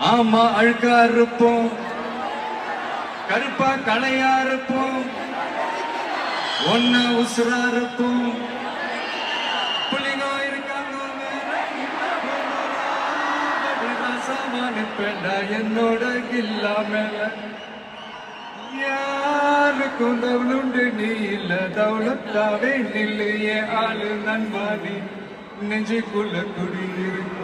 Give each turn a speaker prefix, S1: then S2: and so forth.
S1: ஆமா அழுக்கா இருப்போம், கருப்பா கலையா இருப்போம், ஒன்னா உசுரா இருப்போம். புள்ளிங்க இருக்காங்க என்னோட இல்லாம யாருக்கும் தவளுண்டு நீ இல்ல தவளத்தாவே நில்லையே ஆளு நன்மாதி நெஞ்சுக்குள்ள குடியிருக்கு.